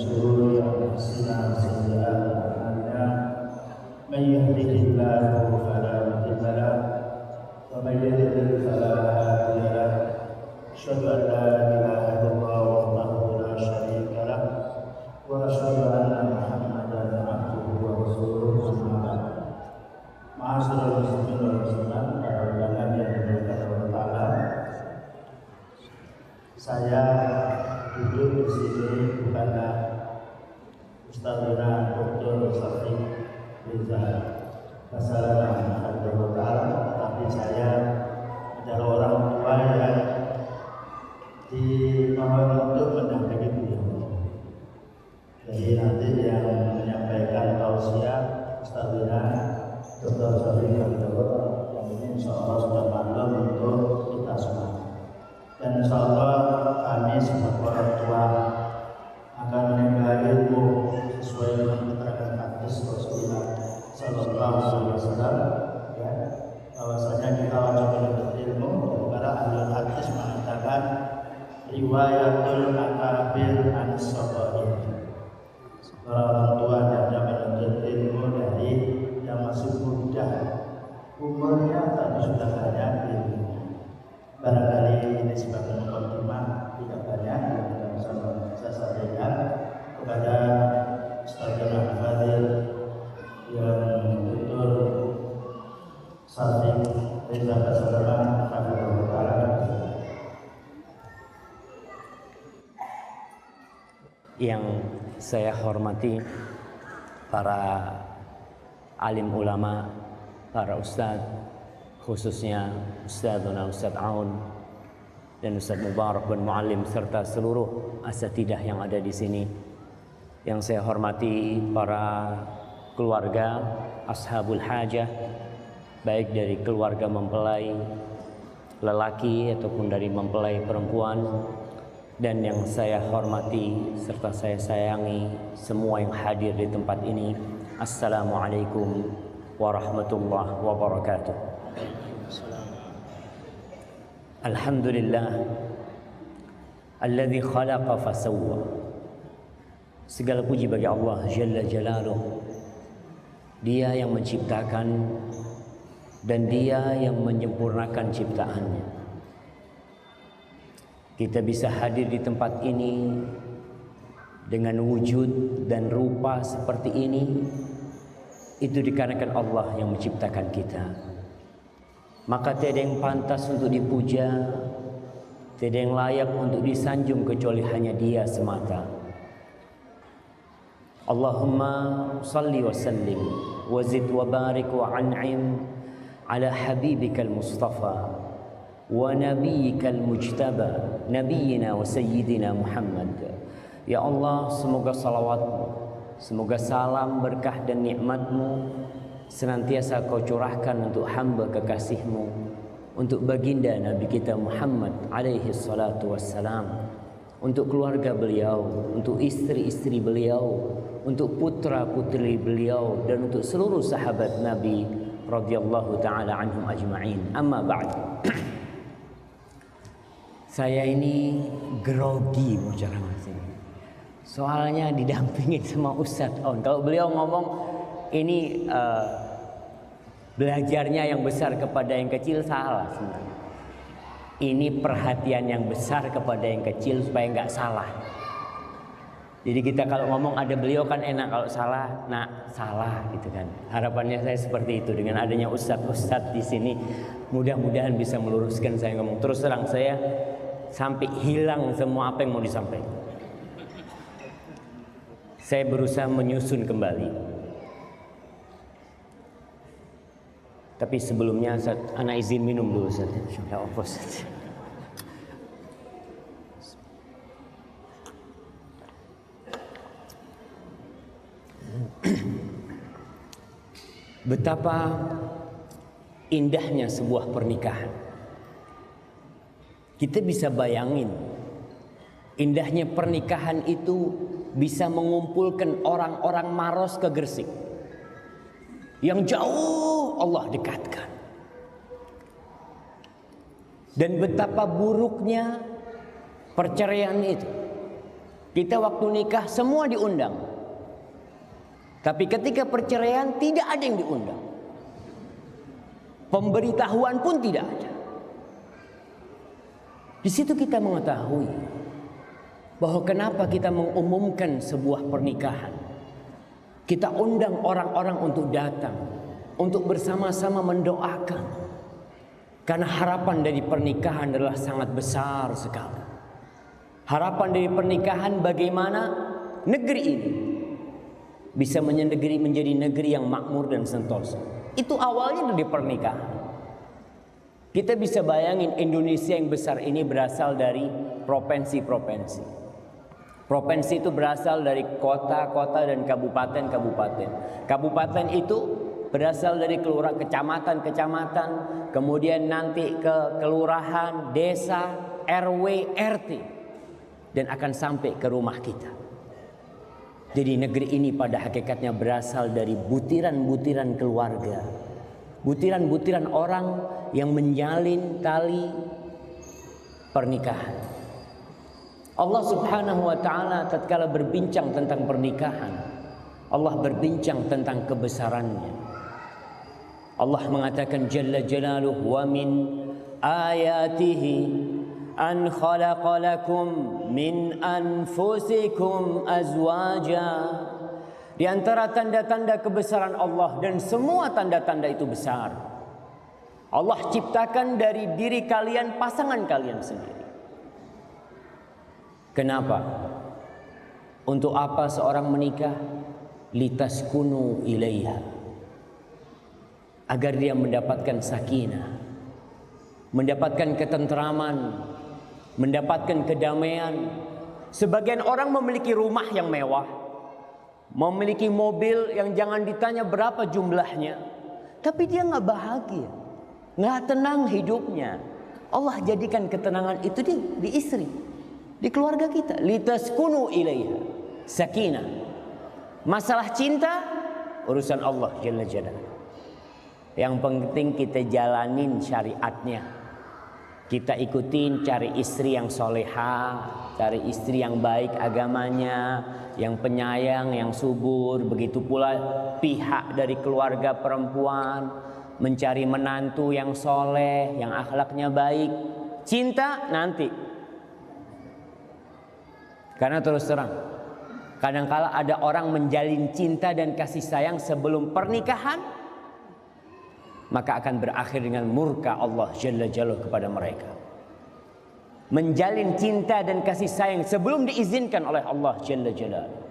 شرور أنفسنا وسيئات أعمالنا من يهده الله فلا مضل له ومن يضلل فلا هادي له أشهد أن لا إله إلا الله وحده لا شريك له وأشهد أن محمدا عبده ورسوله أما بعد Ma'asyiral muslimin wal muslimat, para ulama yang dimuliakan Allah Ta'ala. Saya duduk di sini bukanlah Ustadzina Dr. Safi Riza Masalah Allah Ta'ala, tapi saya adalah orang tua yang dimohon untuk mendampingi beliau. Jadi nanti yang menyampaikan tausiah Ustadzina Dr. Safi Riza yang ini insya Allah sudah maklum untuk kita semua. Dan insya Allah kami sebagai orang tua akan menimba ilmu sesuai dengan keterangan hadis Rasulullah Sallallahu Alaihi Wasallam, ya, bahwasanya kita wajib menuntut ilmu. Para ahli hadis mengatakan riwayatul akabir an sabahin. Orang tua hendaknya menuntut ilmu dari yang masih muda umurnya tapi sudah banyak ilmunya. Barangkali ini sebagai mukadimah, tidak banyak yang bisa saya sampaikan kepada Ustadzah Fadil yang betul Safi Riza Masalah Allah Ta'ala. Yang saya hormati para alim ulama, para ustadz, khususnya Ustadzuna Ustadz Aun dan Ustadz Mubarak bin Muallim serta seluruh asatidah yang ada di sini. Yang saya hormati para keluarga ashabul hajah, baik dari keluarga mempelai lelaki ataupun dari mempelai perempuan. Dan yang saya hormati serta saya sayangi semua yang hadir di tempat ini. Assalamualaikum warahmatullahi wabarakatuh. Alhamdulillah alladzi khalaqa fasawwa. Segala puji bagi Allah Jalla Jalaluh. Dia yang menciptakan dan Dia yang menyempurnakan ciptaannya. Kita bisa hadir di tempat ini dengan wujud dan rupa seperti ini, itu dikarenakan Allah yang menciptakan kita. Maka tiada yang pantas untuk dipuja, tiada yang layak untuk disanjung kecuali hanya Dia semata. Allahumma salli wa sallim wa zid wa barik wa an'im ala habibikal mustafa wa nabiyyikal mujtaba nabiyyina wa sayyidina Muhammad. Ya Allah, semoga salawat-Mu, semoga salam, berkah dan nikmat-Mu senantiasa Kau curahkan untuk hamba kekasih-Mu, untuk baginda Nabi kita Muhammad alaihi salatu wassalam, untuk keluarga beliau, untuk istri-istri beliau, untuk putra-putri beliau, dan untuk seluruh sahabat Nabi radhiyallahu ta'ala anhum ajma'in. Amma ba'd. Saya ini grogi mau ceramah sini. Soalnya didampingin sama Ustadz On. Kalau beliau ngomong ini belajarnya yang besar kepada yang kecil, salah sebenarnya. Ini perhatian yang besar kepada yang kecil supaya nggak salah. Jadi kita kalau ngomong ada beliau kan enak, kalau salah, nah salah gitu kan. Harapannya saya seperti itu, dengan adanya Ustadz di sini mudah-mudahan bisa meluruskan saya ngomong. Terus terang saya sampai hilang semua apa yang mau disampaikan. Saya berusaha menyusun kembali. Tapi sebelumnya ana izin minum dulu Ustaz. Ya Allah Ustaz. Betapa indahnya sebuah pernikahan. Kita bisa bayangin indahnya pernikahan itu bisa mengumpulkan orang-orang Maros ke Gresik. Yang jauh Allah dekatkan. Dan betapa buruknya perceraian itu. Kita waktu nikah semua diundang. Tapi ketika perceraian tidak ada yang diundang. Pemberitahuan pun tidak ada. Di situ kita mengetahui bahwa kenapa kita mengumumkan sebuah pernikahan. Kita undang orang-orang untuk datang, untuk bersama-sama mendoakan. Karena harapan dari pernikahan adalah sangat besar sekali. Harapan dari pernikahan bagaimana negeri ini bisa menjadi negeri yang makmur dan sentosa. Itu awalnya dari pernikahan. Kita bisa bayangin Indonesia yang besar ini berasal dari provinsi-provinsi. Provinsi itu berasal dari kota-kota dan kabupaten-kabupaten. Kabupaten itu berasal dari kecamatan-kecamatan, kemudian nanti ke kelurahan, desa, RW, RT, dan akan sampai ke rumah kita. Jadi negeri ini pada hakikatnya berasal dari butiran-butiran keluarga, butiran-butiran orang yang menjalin tali pernikahan. Allah Subhanahu wa taala tatkala berbincang tentang pernikahan, Allah berbincang tentang kebesarannya. Allah mengatakan jalla jalaluhu wa min ayatihi an khalaqa lakum min anfusikum azwaja. Di antara tanda-tanda kebesaran Allah, dan semua tanda-tanda itu besar, Allah ciptakan dari diri kalian pasangan kalian sendiri. Kenapa? Untuk apa seorang menikah? Litaskunu ilaiha, agar dia mendapatkan sakinah, mendapatkan ketentraman, mendapatkan kedamaian. Sebagian orang memiliki rumah yang mewah, memiliki mobil yang jangan ditanya berapa jumlahnya, tapi dia nggak bahagia, nggak tenang hidupnya. Allah jadikan ketenangan itu di istri, di keluarga kita. Litaskunu ilaiha, sakinah. Masalah cinta urusan Allah Jalla Jalaluhu. Yang penting kita jalanin syariatnya. Kita ikutin, cari istri yang soleha, cari istri yang baik agamanya, yang penyayang, yang subur. Begitu pula pihak dari keluarga perempuan mencari menantu yang soleh, yang akhlaknya baik. Cinta nanti. Karena terus terang, kadangkala ada orang menjalin cinta dan kasih sayang sebelum pernikahan, maka akan berakhir dengan murka Allah Jalla Jalaluhu kepada mereka. Menjalin cinta dan kasih sayang sebelum diizinkan oleh Allah Jalla Jalaluhu.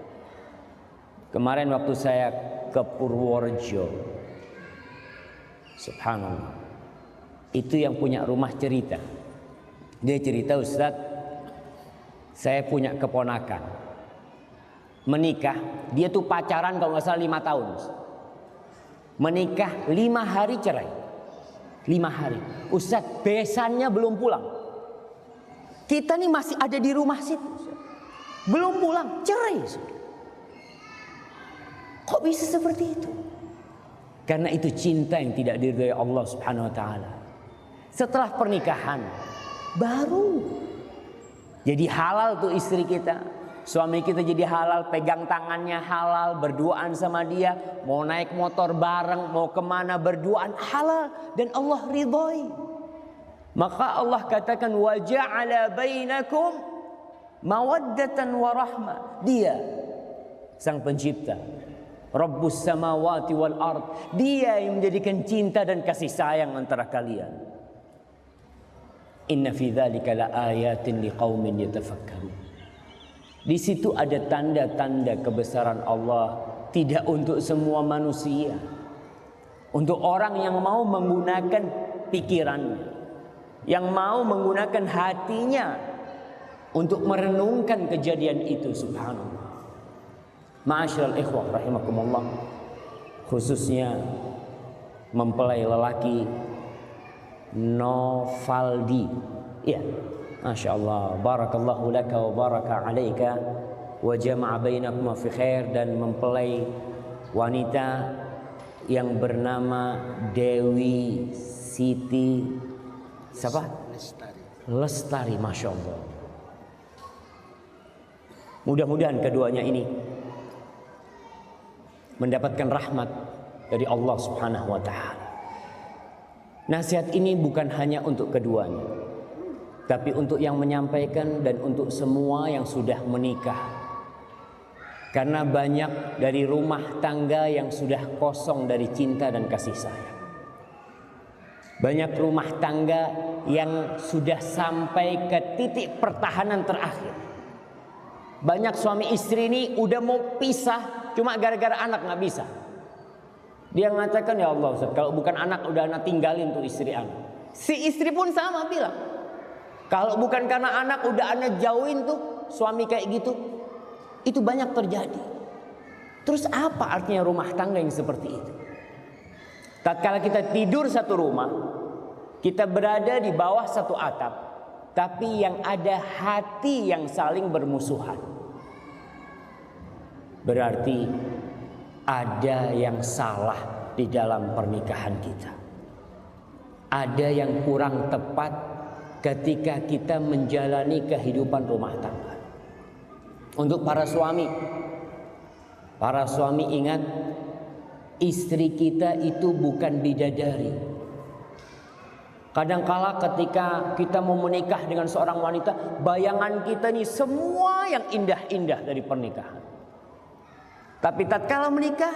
Kemarin waktu saya ke Purworejo, subhanallah, itu yang punya rumah cerita. Dia cerita, Ustaz, saya punya keponakan menikah, dia tuh pacaran kalau nggak salah 5 tahun. Menikah 5 hari cerai. 5 hari. Ustaz, besannya belum pulang. Kita nih masih ada di rumah situ, Ustaz. Belum pulang, cerai, Ustaz. Kok bisa seperti itu? Karena itu cinta yang tidak diridhai Allah Subhanahu wa taala. Setelah pernikahan baru jadi halal tuh istri kita. Suami kita jadi halal, pegang tangannya halal, berduaan sama dia, mau naik motor bareng, mau kemana berduaan halal, dan Allah ridhoi. Maka Allah katakan wa ja'ala bainakum mawaddatan wa rahmah. Dia sang pencipta, Rabbus samawati wal ard. Dia yang menjadikan cinta dan kasih sayang antara kalian. Inna fi dzalika laayatin liqaumin yatafakkarun. Di situ ada tanda-tanda kebesaran Allah, tidak untuk semua manusia. Untuk orang yang mau menggunakan pikirannya, yang mau menggunakan hatinya untuk merenungkan kejadian itu, subhanallah. Ma'asyiral ikhwah rahimakumullah, khususnya mempelai lelaki Novaldi. Ya, Masya Allah, barakallahu laka wa baraka alaika wa jama'a bainakuma fi khair. Dan mempelai wanita yang bernama Dewi Siti siapa? Lestari, Masya Allah. Mudah-mudahan keduanya ini mendapatkan rahmat dari Allah Subhanahu wa taala. Nasihat ini bukan hanya untuk keduanya, tapi untuk yang menyampaikan dan untuk semua yang sudah menikah. Karena banyak dari rumah tangga yang sudah kosong dari cinta dan kasih sayang. Banyak rumah tangga yang sudah sampai ke titik pertahanan terakhir. Banyak suami istri ini udah mau pisah cuma gara-gara anak nggak bisa. Dia mengatakan, ya Allah Ustaz, kalau bukan anak udah anak tinggalin tuh istri anak. Si istri pun sama bilang, kalau bukan karena anak udah anak jauhin tuh suami kayak gitu. Itu banyak terjadi. Terus apa artinya rumah tangga yang seperti itu? Tatkala kita tidur satu rumah, kita berada di bawah satu atap, tapi yang ada hati yang saling bermusuhan. Berarti ada yang salah di dalam pernikahan kita. Ada yang kurang tepat ketika kita menjalani kehidupan rumah tangga. Untuk para suami ingat, istri kita itu bukan bidadari. Kadangkala ketika kita mau menikah dengan seorang wanita, bayangan kita nih semua yang indah-indah dari pernikahan. Tapi tatkala menikah,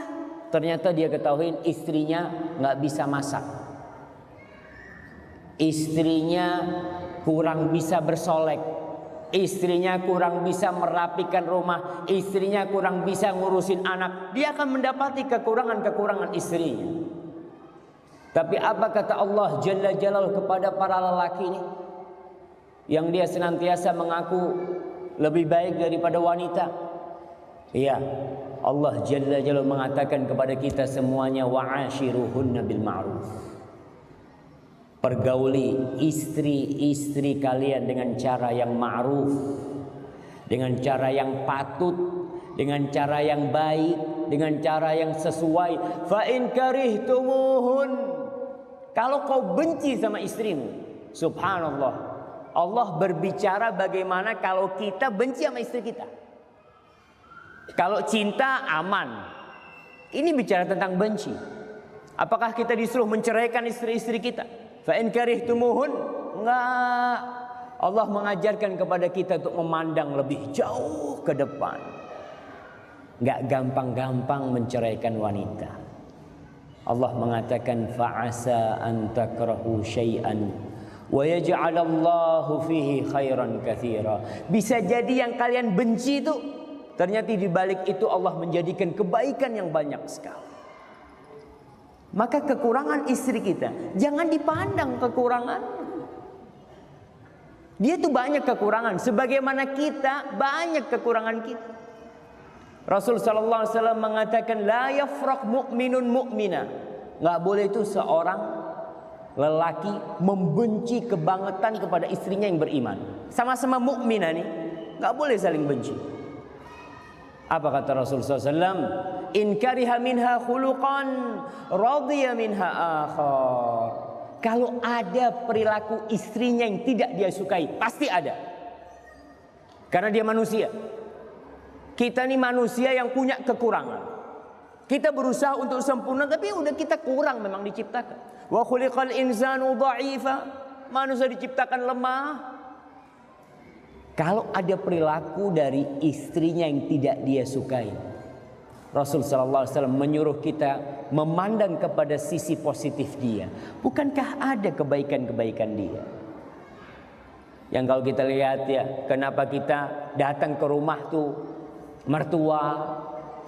ternyata dia ketahui istrinya nggak bisa masak, istrinya kurang bisa bersolek, istrinya kurang bisa merapikan rumah, istrinya kurang bisa ngurusin anak. Dia akan mendapati kekurangan-kekurangan istrinya. Tapi apa kata Allah Jalla Jalaluhu kepada para lelaki ini, yang dia senantiasa mengaku lebih baik daripada wanita? Iya, Allah Jalla Jalaluhu mengatakan kepada kita semuanya, wa'ashiruhunna bil ma'ruf. Pergauli istri-istri kalian dengan cara yang ma'ruf, dengan cara yang patut, dengan cara yang baik, dengan cara yang sesuai. Fa in karihtumuhun, kalau kau benci sama istrimu, subhanallah, Allah berbicara bagaimana kalau kita benci sama istri kita. Kalau cinta aman, ini bicara tentang benci. Apakah kita disuruh menceraikan istri-istri kita? Fa in karihtumuhun, enggak. Allah mengajarkan kepada kita untuk memandang lebih jauh ke depan. Enggak gampang-gampang menceraikan wanita. Allah mengatakan fa'asa an takrahu syai'an wa yaj'alallahu fihi khairan katsira. Bisa jadi yang kalian benci itu ternyata di balik itu Allah menjadikan kebaikan yang banyak sekali. Maka kekurangan istri kita jangan dipandang kekurangan. Dia tuh banyak kekurangan, sebagaimana kita banyak kekurangan kita. Rasul sallallahu alaihi wasallam mengatakan la yafraq mu'minun mu'mina. Enggak boleh itu seorang lelaki membenci kebangetan kepada istrinya yang beriman. Sama-sama mukminah nih, enggak boleh saling benci. Apa kata Rasul sallallahu alaihi wasallam? In kariha minha khuluqan radiya minha akhar. Kalau ada perilaku istrinya yang tidak dia sukai, pasti ada. Karena dia manusia. Kita ini manusia yang punya kekurangan. Kita berusaha untuk sempurna, tapi udah kita kurang memang diciptakan. Wa khuliqal insanu dha'ifa. Manusia diciptakan lemah. Kalau ada perilaku dari istrinya yang tidak dia sukai, Rasul sallallahu alaihi wasallam menyuruh kita memandang kepada sisi positif dia. Bukankah ada kebaikan-kebaikan dia? Yang kalau kita lihat ya, kenapa kita datang ke rumah tuh mertua,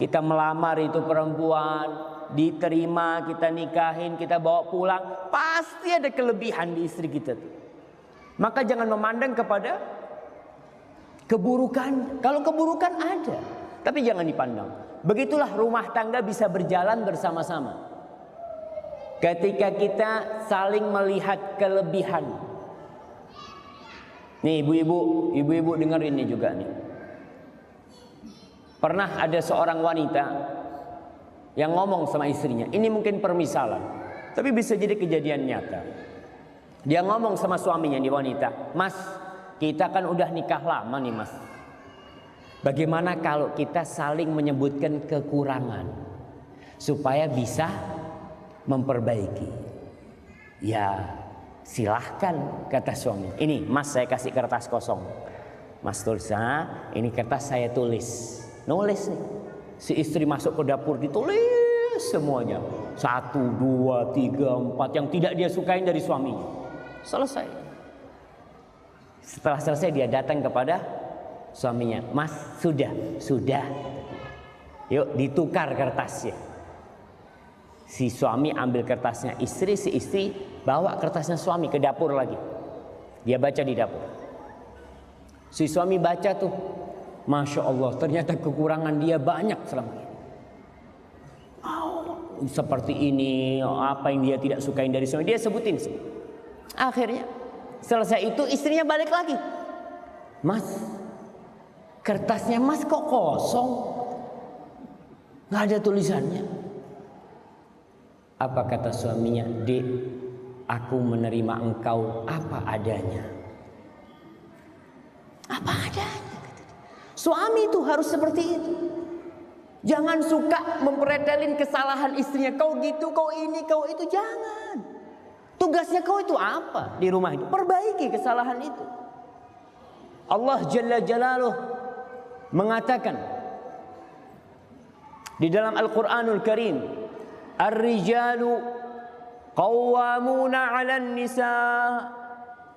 kita melamar itu perempuan, diterima, kita nikahin, kita bawa pulang, pasti ada kelebihan di istri kita tuh. Maka jangan memandang kepada keburukan. Kalau keburukan ada, tapi jangan dipandang. Begitulah rumah tangga bisa berjalan bersama-sama. Ketika kita saling melihat kelebihan. Nih ibu-ibu dengar ini juga nih. Pernah ada seorang wanita yang ngomong sama istrinya. Ini mungkin permisalan, tapi bisa jadi kejadian nyata. Dia ngomong sama suaminya nih wanita, "Mas, kita kan udah nikah lama nih mas. Bagaimana kalau kita saling menyebutkan kekurangan supaya bisa memperbaiki? Ya silahkan, kata suami. Ini Mas, saya kasih kertas kosong. Mas tulis, ini kertas saya tulis. Nulis nih. Si istri masuk ke dapur ditulis semuanya. 1, 2, 3, 4 yang tidak dia sukain dari suaminya. Selesai. Setelah selesai dia datang kepada suaminya. Mas, sudah. Yuk ditukar kertasnya. Si suami ambil kertasnya istri, si istri bawa kertasnya suami ke dapur lagi. Dia baca di dapur. Si suami baca tuh, Masya Allah, ternyata kekurangan dia banyak selama ini. Seperti ini, apa yang dia tidak sukain dari suami, dia sebutin semua. Akhirnya selesai itu istrinya balik lagi. Mas, kertasnya Mas kok kosong? Nggak ada tulisannya. Apa kata suaminya? Dek, aku menerima engkau apa adanya. Apa adanya. Suami itu harus seperti itu. Jangan suka mempretelin kesalahan istrinya. Kau gitu, kau ini, kau itu. Jangan. Tugasnya kau itu apa di rumah itu? Perbaiki kesalahan itu. Allah Jalla Jalaluh mengatakan di dalam Al-Quranul Karim, Ar-rijalu qawwamuna 'alan nisa.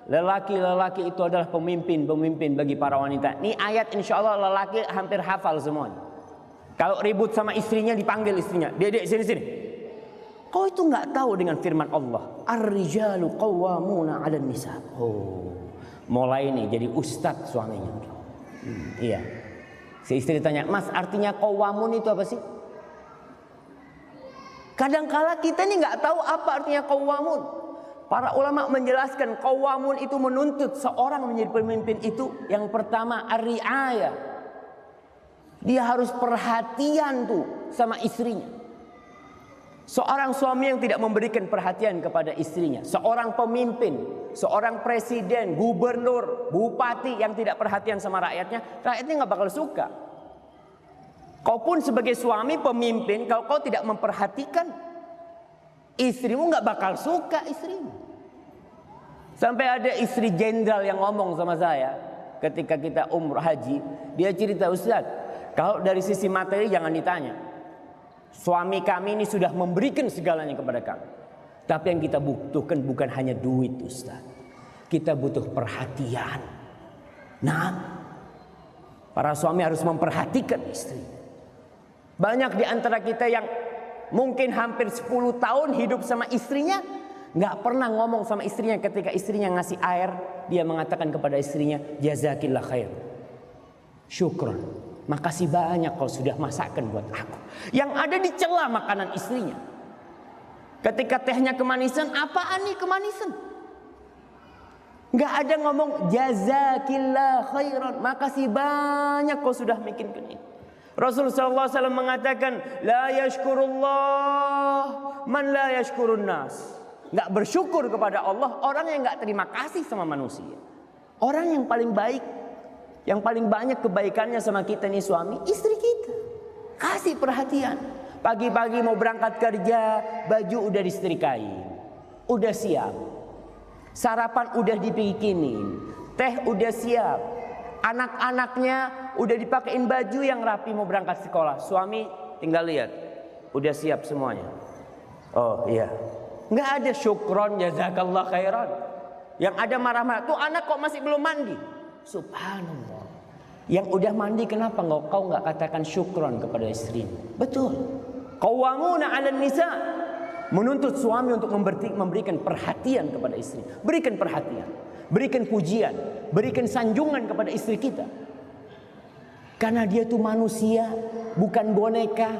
Lelaki-lelaki itu adalah pemimpin-pemimpin bagi para wanita. Ini ayat insya Allah lelaki hampir hafal semuanya. Kalau ribut sama istrinya dipanggil istrinya. Dek, sini. Kau itu nggak tahu dengan firman Allah. Ar-rijalu qawwamuna 'alan nisa. Oh, mulai nih jadi ustadz suaminya. Iya. Si istri tanya, Mas, artinya qawwamun itu apa sih? Kadangkala kita ini nggak tahu apa artinya qawwamun. Para ulama menjelaskan qawwamun itu menuntut seorang menjadi pemimpin itu yang pertama ar-ri'ayah. Dia harus perhatian tuh sama istrinya. Seorang suami yang tidak memberikan perhatian kepada istrinya, seorang pemimpin, seorang presiden, gubernur, bupati yang tidak perhatian sama rakyatnya nggak bakal suka. Kau pun sebagai suami pemimpin, kalau kau tidak memperhatikan istrimu, nggak bakal suka istrimu. Sampai ada istri jenderal yang ngomong sama saya ketika kita umrah haji. Dia cerita, Ustaz, kalau dari sisi materi jangan ditanya. Suami kami ini sudah memberikan segalanya kepada kami. Tapi yang kita butuhkan bukan hanya duit, Ustaz. Kita butuh perhatian. Nah, para suami harus memperhatikan istri. Banyak di antara kita yang mungkin hampir 10 tahun hidup sama istrinya, nggak pernah ngomong sama istrinya. Ketika istrinya ngasih air, dia mengatakan kepada istrinya, jazakillah khair, syukron, makasih banyak kau sudah masakkan buat aku. Yang ada dicela makanan istrinya. Ketika tehnya kemanisan, apaan nih kemanisan? Nggak ada ngomong jazakillah khairan, makasih banyak kau sudah bikinkan ini. Rasulullah SAW mengatakan, la yashkurullah man la yashkurun nas. Nggak bersyukur kepada Allah orang yang nggak terima kasih sama manusia. Orang yang paling baik, yang paling banyak kebaikannya sama kita nih suami, istri kita. Kasih perhatian. Pagi-pagi mau berangkat kerja, baju udah disetrikain, udah siap. Sarapan udah dibikinin, teh udah siap. Anak-anaknya udah dipakein baju yang rapi mau berangkat sekolah. Suami tinggal lihat, udah siap semuanya. Oh iya, nggak ada syukron jazakallah khairan. Yang ada marah-marah, tuh anak kok masih belum mandi. Subhanallah. Yang udah mandi kenapa kau nggak katakan syukron kepada istrimu? Betul. Qawwamuna 'alan nisa, menuntut suami untuk memberikan perhatian kepada istri. Berikan perhatian, berikan pujian, berikan sanjungan kepada istri kita. Karena dia tuh manusia, bukan boneka.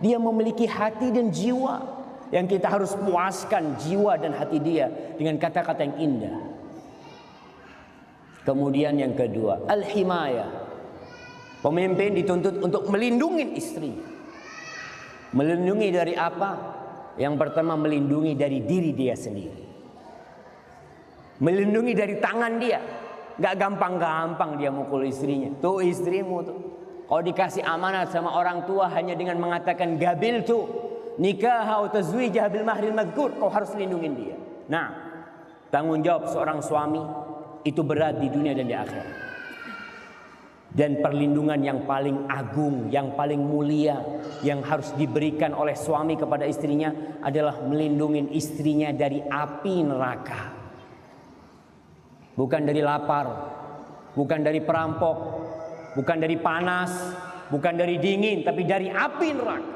Dia memiliki hati dan jiwa yang kita harus puaskan jiwa dan hati dia dengan kata-kata yang indah. Kemudian yang kedua, al-himayah. Pemimpin dituntut untuk melindungi istrinya. Melindungi dari apa? Yang pertama, melindungi dari diri dia sendiri. Melindungi dari tangan dia. Nggak gampang-gampang dia mukul istrinya. Tuh istrimu tuh. Kalau dikasih amanat sama orang tua hanya dengan mengatakan gabil tuh nikah atau tazwijah bil mahril madhkur, kau harus lindungin dia. Nah, tanggung jawab seorang suami itu berat di dunia dan di akhirat. Dan perlindungan yang paling agung, yang paling mulia yang harus diberikan oleh suami kepada istrinya adalah melindungi istrinya dari api neraka. Bukan dari lapar, bukan dari perampok, bukan dari panas, bukan dari dingin, tapi dari api neraka.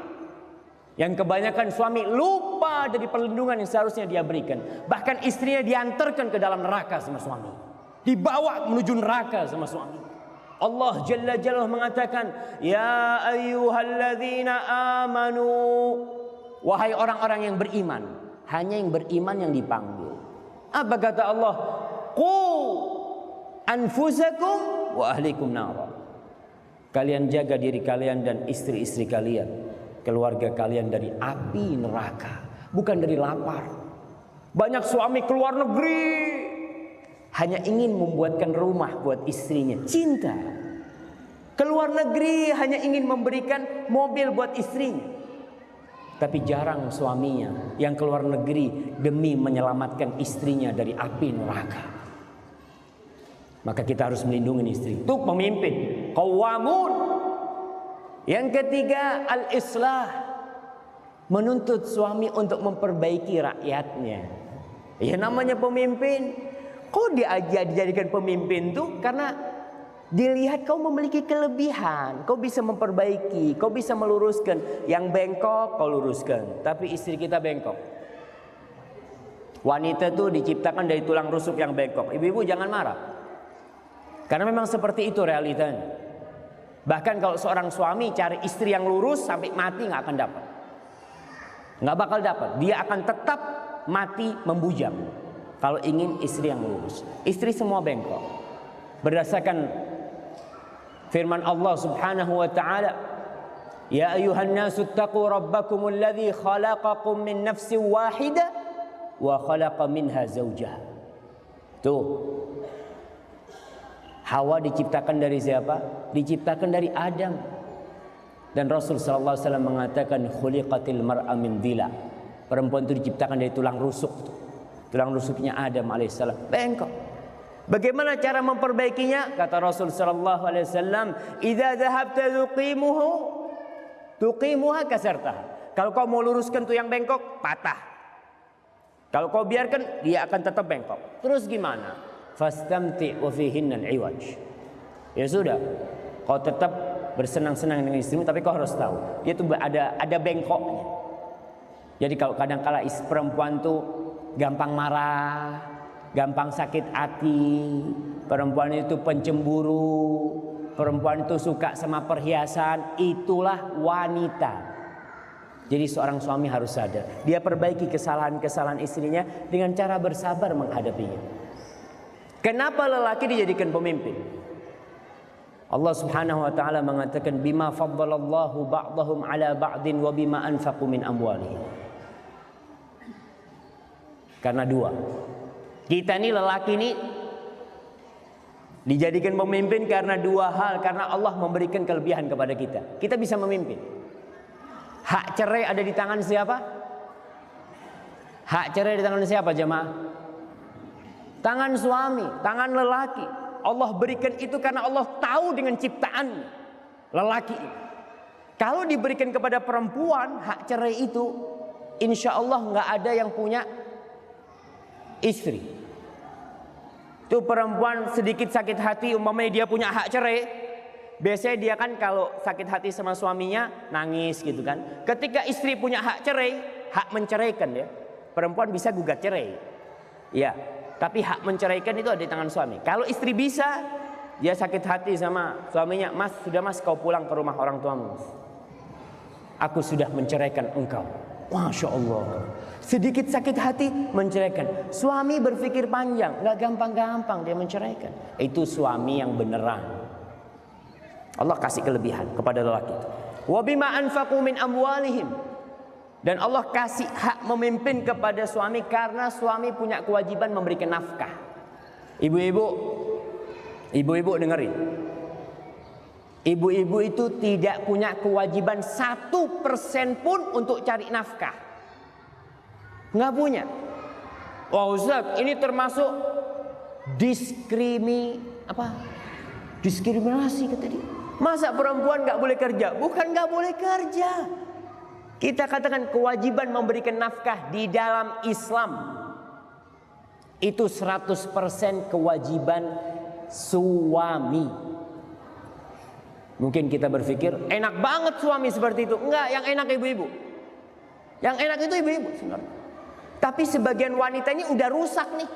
Yang kebanyakan suami lupa dari perlindungan yang seharusnya dia berikan. Bahkan istrinya diantarkan ke dalam neraka sama suami. Dibawa menuju neraka sama suami. Allah Jalla Jalla mengatakan, ya ayyuhalladzina amanu, wahai orang-orang yang beriman. Hanya yang beriman yang dipanggil. Apa kata Allah? Qu anfusakum wa ahlikum nara. Kalian jaga diri kalian dan istri-istri kalian, keluarga kalian dari api neraka, bukan dari lapar. Banyak suami keluar negeri hanya ingin membuatkan rumah buat istrinya, cinta. Keluar negeri hanya ingin memberikan mobil buat istrinya. Tapi jarang suaminya yang keluar negeri demi menyelamatkan istrinya dari api neraka. Maka kita harus melindungi istri. Itu pemimpin, qawamun. Yang ketiga, al-islah. Menuntut suami untuk memperbaiki rakyatnya. Ya namanya pemimpin. Kau dijadikan pemimpin tuh karena dilihat kau memiliki kelebihan. Kau bisa memperbaiki, kau bisa meluruskan. Yang bengkok kau luruskan. Tapi istri kita bengkok. Wanita tuh diciptakan dari tulang rusuk yang bengkok. Ibu-ibu jangan marah. Karena memang seperti itu realitanya. Bahkan kalau seorang suami cari istri yang lurus sampai mati nggak akan dapat. Nggak bakal dapat. Dia akan tetap mati membujang. Kalau ingin istri yang lurus. Istri semua bengkok. Berdasarkan firman Allah Subhanahu wa taala, ya ayuhan nasu taqu rabbakumul ladzi khalaqakum min nafsin wahidah wa khalaqa minha zawjaha. Tuh. Hawa diciptakan dari siapa? Diciptakan dari Adam. Dan Rasul sallallahu alaihi wasallam mengatakan khuliqatil mar'a min dhila. Perempuan itu diciptakan dari tulang rusuk. Tulang rusuknya Adam alaihissalam bengkok. Bagaimana cara memperbaikinya? Kata Rasul sallallahu alaihi wasallam, "Idza dhahabta tuqimuha kasartaha." Kalau kau mau luruskan tuh yang bengkok, patah. Kalau kau biarkan, dia akan tetap bengkok. Terus gimana? Fastamti' wa fihinna al-iwaj. Ya sudah, kau tetap bersenang-senang dengan istrimu, tapi kau harus tahu dia tuh ada bengkoknya. Jadi kalau kadang-kala perempuan tuh gampang marah, gampang sakit hati, perempuan itu pencemburu, perempuan itu suka sama perhiasan, itulah wanita. Jadi seorang suami harus sadar, dia perbaiki kesalahan-kesalahan istrinya dengan cara bersabar menghadapinya. Kenapa lelaki dijadikan pemimpin? Allah Subhanahu wa taala mengatakan bima faddalallahu ba'dahum 'ala ba'din wa bima anfaqu min amwalihim. Karena dua. Kita ini lelaki ini dijadikan pemimpin karena dua hal, karena Allah memberikan kelebihan kepada kita. Kita bisa memimpin. Hak cerai ada di tangan siapa? Hak cerai di tangan siapa, jemaah? Tangan suami, tangan lelaki. Allah berikan itu karena Allah tahu dengan ciptaan lelaki ini. Kalau diberikan kepada perempuan hak cerai itu, insya Allah nggak ada yang punya istri. Itu perempuan sedikit sakit hati, umpamanya dia punya hak cerai, biasanya dia kan kalau sakit hati sama suaminya nangis gitu kan. Ketika istri punya hak cerai, hak menceraikan ya, perempuan bisa gugat cerai. Ya. Tapi hak menceraikan itu ada di tangan suami. Kalau istri bisa, dia sakit hati sama suaminya, "Mas, sudah mas kau pulang ke rumah orang tuamu. Aku sudah menceraikan engkau." Masya Allah. Sedikit sakit hati menceraikan. Suami berpikir panjang, nggak gampang-gampang dia menceraikan. Itu suami yang beneran. Allah kasih kelebihan kepada lelaki itu. Wa bima anfaqu min amwalihim. Dan Allah kasih hak memimpin kepada suami karena suami punya kewajiban memberikan nafkah. Ibu-ibu, Ibu-ibu dengerin. Ibu-ibu itu tidak punya kewajiban 1% pun untuk cari nafkah. Nggak punya. Wah Ustaz, ini termasuk diskriminasi kata dia. Masa perempuan nggak boleh kerja? Bukan nggak boleh kerja. Kita katakan kewajiban memberikan nafkah di dalam Islam itu 100% kewajiban suami. Mungkin kita berpikir enak banget suami seperti itu. Enggak, yang enak ibu-ibu. Yang enak itu ibu-ibu sebenarnya. Tapi sebagian wanita ini udah rusak nih.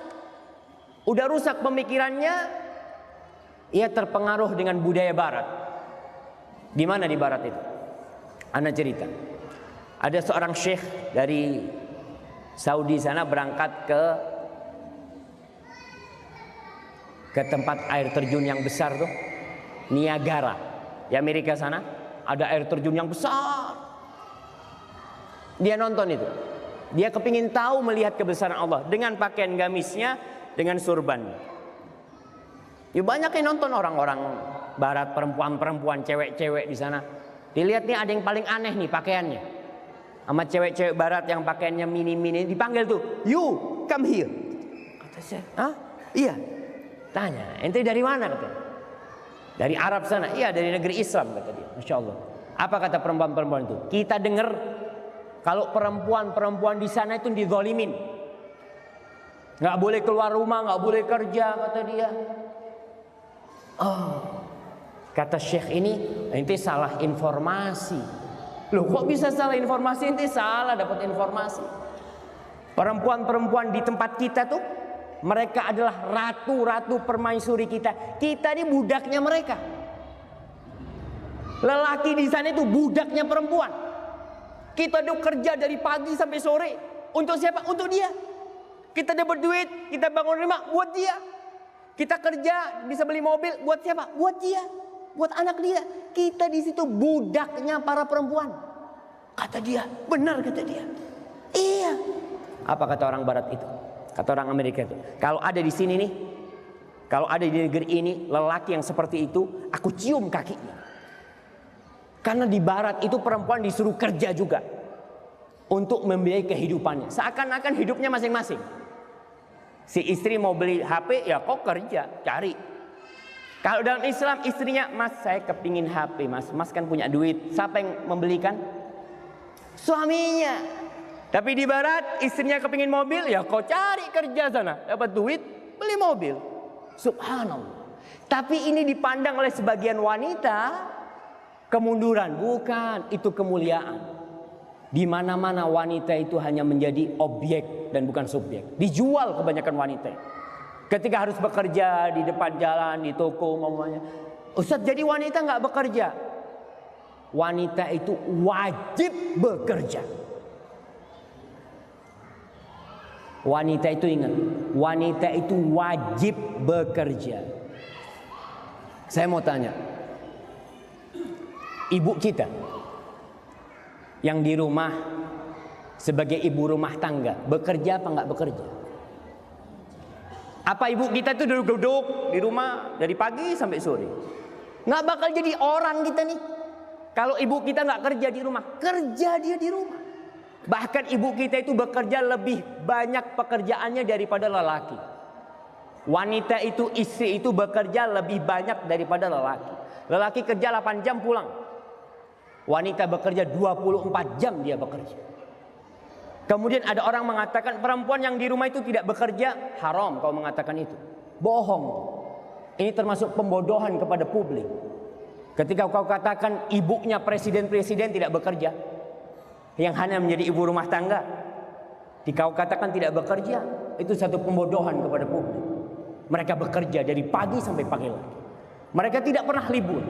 Udah rusak pemikirannya. Ia terpengaruh dengan budaya barat. Gimana di barat itu? Ana cerita. Ada seorang syekh dari Saudi sana berangkat ke tempat air terjun yang besar tuh, Niagara. Di Amerika sana ada air terjun yang besar. Dia nonton itu. Dia kepingin tahu melihat kebesaran Allah dengan pakaian gamisnya, dengan surban. Ya banyak yang nonton orang-orang barat, perempuan-perempuan, cewek-cewek di sana. Dilihat nih ada yang paling aneh nih pakaiannya. Sama cewek-cewek barat yang pakaiannya mini-mini dipanggil tuh, "You come here." Kata saya, "Hah? Iya." Tanya, "Ente dari mana?" katanya. "Dari Arab sana." "Iya, dari negeri Islam," kata dia. Masya Allah. Apa kata perempuan-perempuan itu? "Kita dengar kalau perempuan-perempuan di sana itu dizolimin. Nggak boleh keluar rumah, nggak boleh kerja," kata dia. Oh, kata syekh ini, "Ente salah informasi." Loh kok bisa salah informasi? Ente salah dapat informasi. Perempuan-perempuan di tempat kita tuh, mereka adalah ratu-ratu permaisuri kita. Kita ini budaknya mereka. Lelaki di sana itu budaknya perempuan. Kita tuh kerja dari pagi sampai sore. Untuk siapa? Untuk dia. Kita dapat duit, kita bangun rumah buat dia. Kita kerja bisa beli mobil buat siapa? Buat dia. Buat anak dia. Kita di situ budaknya para perempuan. Kata dia, benar kata dia. Iya. Apa kata orang barat itu? Kata orang Amerika itu, kalau ada di sini nih, kalau ada di negeri ini lelaki yang seperti itu, aku cium kakinya. Karena di barat itu perempuan disuruh kerja juga untuk membiayai kehidupannya. Seakan-akan hidupnya masing-masing. Si istri mau beli HP, ya kok kerja, cari. Kalau dalam Islam istrinya, "Mas saya kepingin HP mas, mas kan punya duit." Siapa yang membelikan? Suaminya. Tapi di barat istrinya kepingin mobil, ya kau cari kerja sana, dapat duit, beli mobil. Subhanallah. Tapi ini dipandang oleh sebagian wanita kemunduran. Bukan, itu kemuliaan. Di mana-mana wanita itu hanya menjadi objek dan bukan subjek. Dijual kebanyakan wanita. Ketika harus bekerja di depan jalan, di toko ngomongnya, "Ustaz, jadi wanita nggak bekerja?" Wanita itu wajib bekerja. Wanita itu ingat, wanita itu wajib bekerja. Saya mau tanya, ibu kita yang di rumah sebagai ibu rumah tangga, bekerja apa nggak bekerja? Apa ibu kita tuh duduk-duduk di rumah dari pagi sampai sore? Nggak bakal jadi orang kita nih. Kalau ibu kita nggak kerja di rumah, kerja dia di rumah. Bahkan ibu kita itu bekerja lebih banyak pekerjaannya daripada lelaki. Wanita itu, istri itu bekerja lebih banyak daripada lelaki. Lelaki kerja 8 jam pulang. Wanita bekerja 24 jam dia bekerja. Kemudian ada orang mengatakan perempuan yang di rumah itu tidak bekerja, haram kau mengatakan itu. Bohong. Ini termasuk pembodohan kepada publik. Ketika kau katakan ibunya presiden-presiden tidak bekerja, yang hanya menjadi ibu rumah tangga, kau katakan tidak bekerja, itu satu pembodohan kepada publik. Mereka bekerja dari pagi sampai pagi lagi. Mereka tidak pernah libur.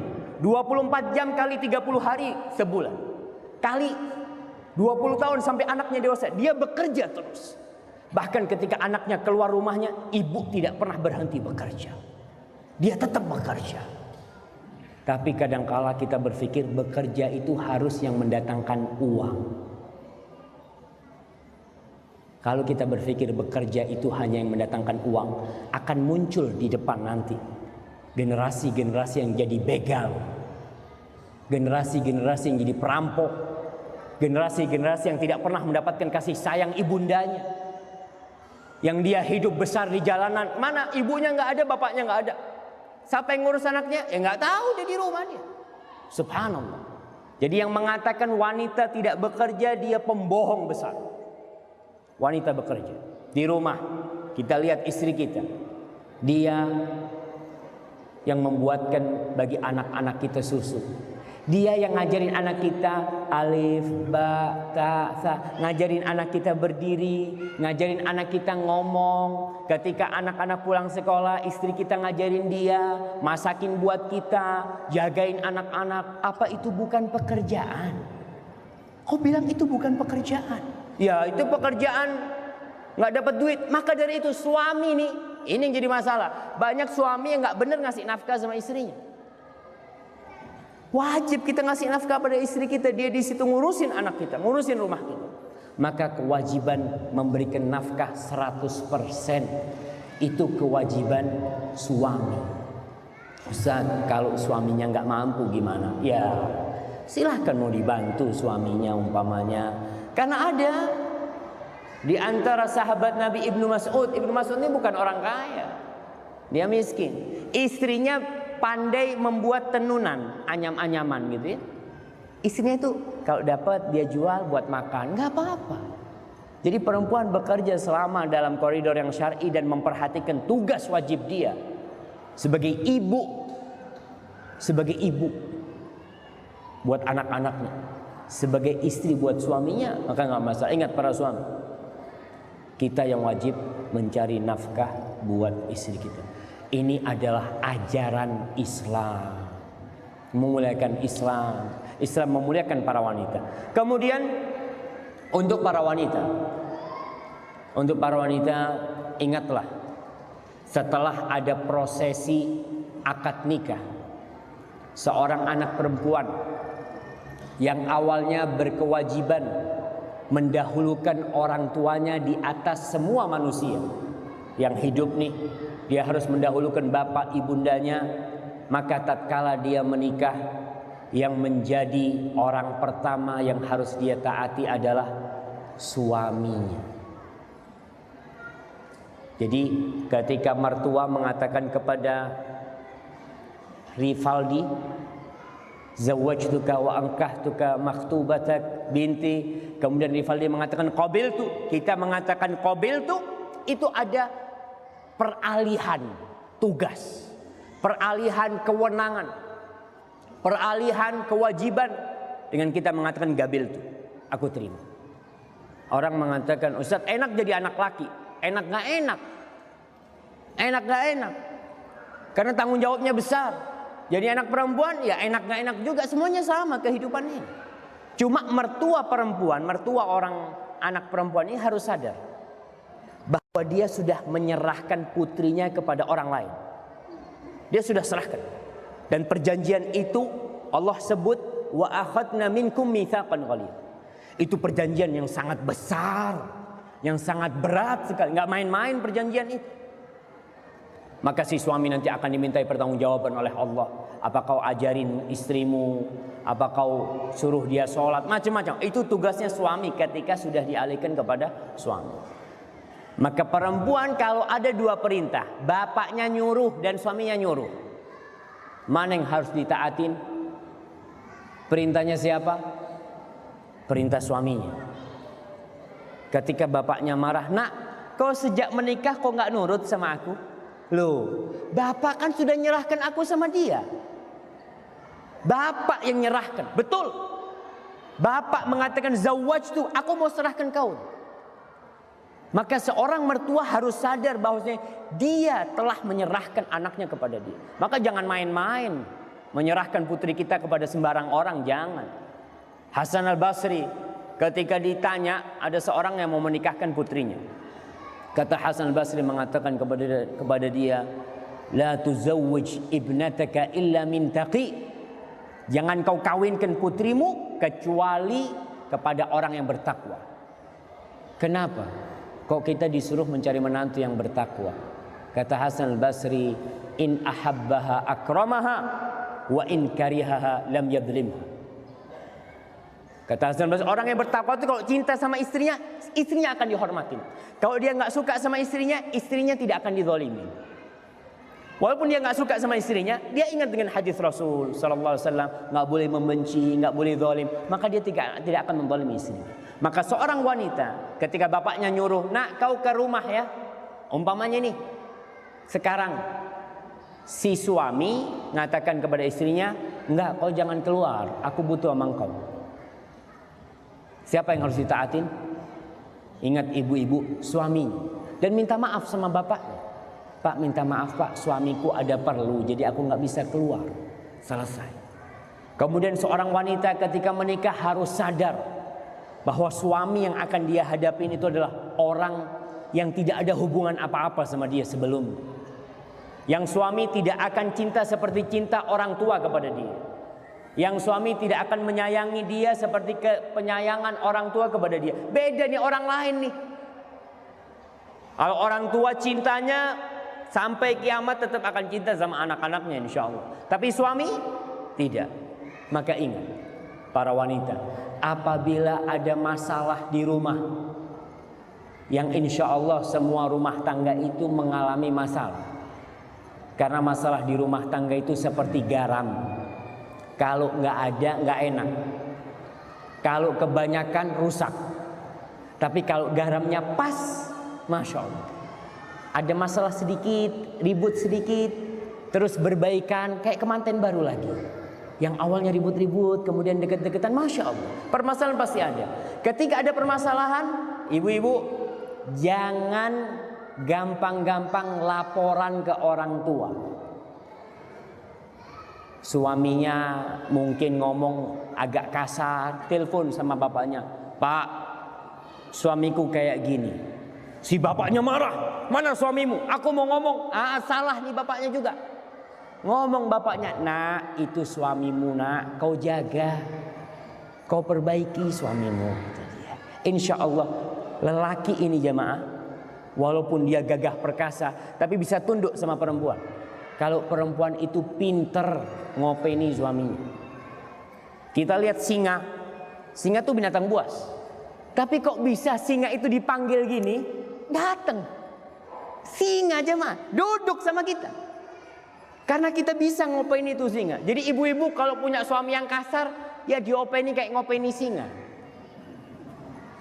24 jam kali 30 hari sebulan. Kali 20 tahun sampai anaknya dewasa, dia bekerja terus. Bahkan ketika anaknya keluar rumahnya, ibu tidak pernah berhenti bekerja. Dia tetap bekerja. Tapi kadangkala kita berpikir bekerja itu harus yang mendatangkan uang. Kalau kita berpikir bekerja itu hanya yang mendatangkan uang, akan muncul di depan nanti Generasi-generasi yang jadi begal, generasi-generasi yang jadi perampok, generasi-generasi yang tidak pernah mendapatkan kasih sayang ibundanya, yang dia hidup besar di jalanan, mana ibunya nggak ada, bapaknya nggak ada. Siapa yang ngurus anaknya? Ya nggak tahu, dia di rumahnya. Subhanallah. Jadi yang mengatakan wanita tidak bekerja, dia pembohong besar. Wanita bekerja di rumah. Kita lihat istri kita, dia yang membuatkan bagi anak-anak kita susu. Dia yang ngajarin anak kita alif, ba, ta, sa. Ngajarin anak kita berdiri, ngajarin anak kita ngomong. Ketika anak-anak pulang sekolah, istri kita ngajarin dia, masakin buat kita, jagain anak-anak. Apa itu bukan pekerjaan? Kau bilang itu bukan pekerjaan? Ya, itu pekerjaan, nggak dapat duit. Maka dari itu suami nih, ini yang jadi masalah. Banyak suami yang nggak benar ngasih nafkah sama istrinya. Wajib kita ngasih nafkah pada istri kita. Dia di situ ngurusin anak kita, ngurusin rumah kita. Maka kewajiban memberikan nafkah 100% itu kewajiban suami. Ustaz, kalau suaminya nggak mampu gimana? Ya silahkan mau dibantu suaminya umpamanya. Karena ada di antara sahabat Nabi Ibnu Mas'ud. Ibnu Mas'ud ini bukan orang kaya, dia miskin. Istrinya pandai membuat tenunan, anyam-anyaman gitu ya. Istrinya itu kalau dapat dia jual buat makan, nggak apa-apa. Jadi perempuan bekerja selama dalam koridor yang syar'i dan memperhatikan tugas wajib dia sebagai ibu buat anak-anaknya, sebagai istri buat suaminya, maka nggak masalah. Ingat para suami, kita yang wajib mencari nafkah buat istri kita. Ini adalah ajaran Islam, memuliakan Islam. Islam memuliakan para wanita. Kemudian untuk para wanita, ingatlah, setelah ada prosesi akad nikah, seorang anak perempuan yang awalnya berkewajiban mendahulukan orang tuanya di atas semua manusia yang hidup nih, dia harus mendahulukan bapak ibundanya. Maka tatkala dia menikah, yang menjadi orang pertama yang harus dia taati adalah suaminya. Jadi ketika mertua mengatakan kepada Rivaldi, zawwajtuka wa ankahtuka makhtubatak binti, kemudian Rivaldi mengatakan qabiltu, kita mengatakan qabiltu, itu ada peralihan tugas, peralihan kewenangan, peralihan kewajiban. Dengan kita mengatakan gabiltu, aku terima. Orang mengatakan, Ustaz enak jadi anak laki. Enak gak enak? Enak gak enak? Karena tanggung jawabnya besar. Jadi anak perempuan ya enak gak enak juga, semuanya sama kehidupannya. Cuma mertua perempuan, mertua orang anak perempuan ini harus sadar bahwa dia sudah menyerahkan putrinya kepada orang lain. Dia sudah serahkan. Dan perjanjian itu Allah sebut wa akhadna minkum mitsaqan ghalidha. Itu perjanjian yang sangat besar, yang sangat berat sekali, nggak main-main perjanjian itu. Maka si suami nanti akan dimintai pertanggungjawaban oleh Allah. Apa kau ajarin istrimu? Apa kau suruh dia sholat? Macam-macam. Itu tugasnya suami ketika sudah dialihkan kepada suami. Maka perempuan kalau ada dua perintah, bapaknya nyuruh dan suaminya nyuruh, mana yang harus ditaatin? Perintahnya siapa? Perintah suaminya. Ketika bapaknya marah, nak, kau sejak menikah kau nggak nurut sama aku? Loh, bapak kan sudah nyerahkan aku sama dia. Bapak yang nyerahkan, betul. Bapak mengatakan zawwajtu, aku mau serahkan kau. Maka seorang mertua harus sadar bahwasanya dia telah menyerahkan anaknya kepada dia. Maka jangan main-main menyerahkan putri kita kepada sembarang orang, jangan. Hasan al-Basri ketika ditanya ada seorang yang mau menikahkan putrinya. Kata Hasan al-Basri mengatakan kepada dia, la tuzawwij ibnataka illa min taqi. Jangan kau kawinkan putrimu kecuali kepada orang yang bertakwa. Kenapa? Kok kita disuruh mencari menantu yang bertakwa? Kata Hasan al-Basri, in ahabbaha akramaha wa in karihaha lam yadhlimha. Kata Hasan al-Basri, orang yang bertakwa itu kalau cinta sama istrinya, istrinya akan dihormatin. Kalau dia nggak suka sama istrinya, istrinya tidak akan dizalimi. Walaupun dia nggak suka sama istrinya, dia ingat dengan hadis Rasul Sallallahu Alaihi Wasallam, nggak boleh membenci, nggak boleh zalim, maka dia tidak akan menzalimi istrinya. Maka seorang wanita ketika bapaknya nyuruh, nak kau ke rumah ya, umpamanya nih, sekarang si suami mengatakan kepada istrinya, enggak, kau jangan keluar, aku butuh sama engkau. Siapa yang harus ditaatin? Ingat ibu-ibu, suaminya, dan minta maaf sama bapaknya. Pak, minta maaf Pak, suamiku ada perlu, jadi aku nggak bisa keluar. Selesai. Kemudian seorang wanita ketika menikah harus sadar bahwa suami yang akan dia hadapin itu adalah orang yang tidak ada hubungan apa-apa sama dia sebelumnya. Yang suami tidak akan cinta seperti cinta orang tua kepada dia. Yang suami tidak akan menyayangi dia seperti penyayangan orang tua kepada dia. Beda nih orang lain nih. Kalau orang tua cintanya sampai kiamat tetap akan cinta sama anak-anaknya insya Allah. Tapi suami tidak. Maka ingat para wanita, apabila ada masalah di rumah, yang insya Allah semua rumah tangga itu mengalami masalah. Karena masalah di rumah tangga itu seperti garam. Kalau nggak ada nggak enak. Kalau kebanyakan rusak. Tapi kalau garamnya pas, masya Allah. Ada masalah sedikit, ribut sedikit, terus berbaikan, kayak kemanten baru lagi. Yang awalnya ribut-ribut, kemudian deket-deketan, masya Allah. Permasalahan pasti ada. Ketika ada permasalahan, ibu-ibu jangan gampang-gampang laporan ke orang tua. Suaminya mungkin ngomong agak kasar, telepon sama bapaknya, Pak, suamiku kayak gini. Si bapaknya marah, mana suamimu? Aku mau ngomong, salah nih bapaknya juga. Ngomong bapaknya, nak itu suamimu nak, kau jaga, kau perbaiki suamimu. Insya Allah lelaki ini jamaah, walaupun dia gagah perkasa, tapi bisa tunduk sama perempuan. Kalau perempuan itu pinter ngopeni suaminya. Kita lihat singa, singa itu binatang buas. Tapi kok bisa singa itu dipanggil gini? Datang singa aja mah duduk sama kita karena kita bisa ngopeni itu singa. Jadi ibu-ibu kalau punya suami yang kasar, ya diopeni kayak ngopeni singa.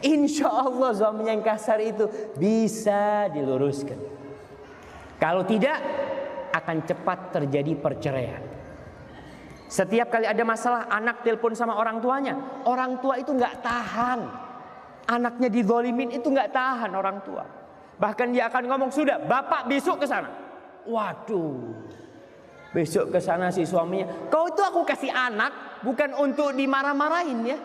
Insya Allah suami yang kasar itu bisa diluruskan. Kalau tidak, akan cepat terjadi perceraian. Setiap kali ada masalah, anak telepon sama orang tuanya, orang tua itu nggak tahan. Anaknya dizolimin itu nggak tahan orang tua. Bahkan dia akan ngomong, sudah bapak besok ke sana. Waduh, besok ke sana si suaminya, kau itu aku kasih anak bukan untuk dimarah-marahin ya.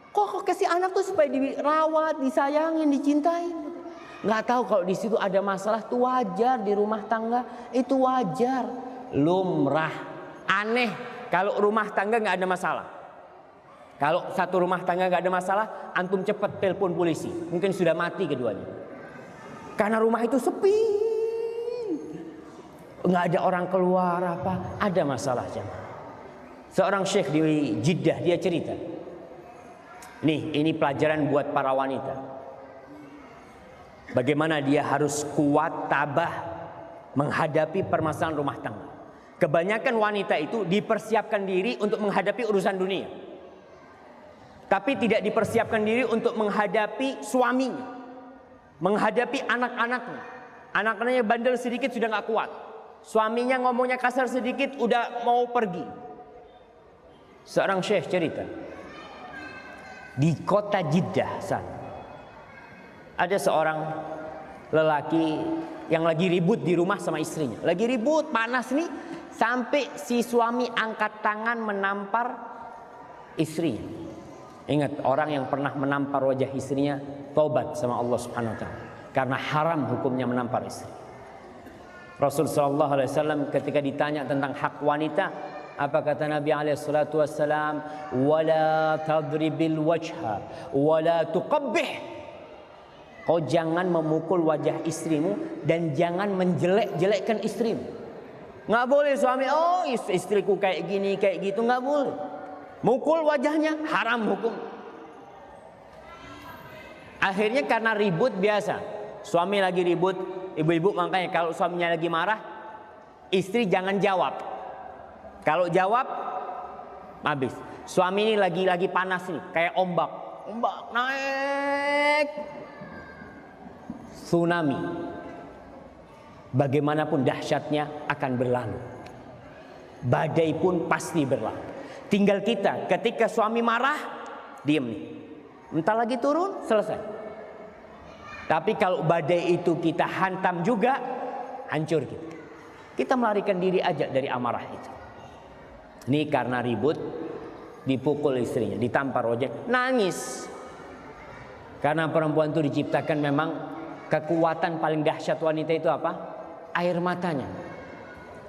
Kok kau kasih anak tuh supaya dirawat, disayangin, dicintain. Nggak tahu kalau di situ ada masalah, itu wajar di rumah tangga, itu wajar, lumrah. Aneh kalau rumah tangga nggak ada masalah. Kalau satu rumah tangga nggak ada masalah, antum cepat telepon polisi, mungkin sudah mati keduanya. Karena rumah itu sepi, nggak ada orang keluar apa, ada masalah jemaah. Seorang syekh di Jeddah dia cerita, nih ini pelajaran buat para wanita. Bagaimana dia harus kuat, tabah menghadapi permasalahan rumah tangga. Kebanyakan wanita itu dipersiapkan diri untuk menghadapi urusan dunia, tapi tidak dipersiapkan diri untuk menghadapi suaminya, menghadapi anak-anaknya. Anak-anaknya bandel sedikit sudah gak kuat, suaminya ngomongnya kasar sedikit udah mau pergi. Seorang syekh cerita, di kota Jeddah sana ada seorang lelaki yang lagi ribut di rumah sama istrinya. Lagi ribut, panas nih, sampai si suami angkat tangan menampar istrinya. Ingat, orang yang pernah menampar wajah istrinya taubat sama Allah Subhanahu wa taala, karena haram hukumnya menampar istri. Rasul sallallahu alaihi wasallam ketika ditanya tentang hak wanita, apa kata Nabi alaihi salatu wasallam? Wala tadribil wajha wala tuqabbih. Kau jangan memukul wajah istrimu dan jangan menjelek-jelekkan istrimu. Nggak boleh suami, oh istriku kayak gini, kayak gitu, nggak boleh. Mukul wajahnya haram hukum. Akhirnya karena ribut biasa, suami lagi ribut, ibu-ibu makanya kalau suaminya lagi marah, istri jangan jawab. Kalau jawab, habis. Suami ini lagi panas nih, kayak ombak naik, tsunami. Bagaimanapun dahsyatnya akan berlalu. Badai pun pasti berlalu. Tinggal kita ketika suami marah, diem nih. Entar lagi turun, selesai. Tapi kalau badai itu kita hantam juga, hancur kita. Kita melarikan diri aja dari amarah itu. Ini karena ribut, dipukul istrinya, ditampar wajah, nangis. Karena perempuan itu diciptakan memang kekuatan paling dahsyat wanita itu apa? Air matanya.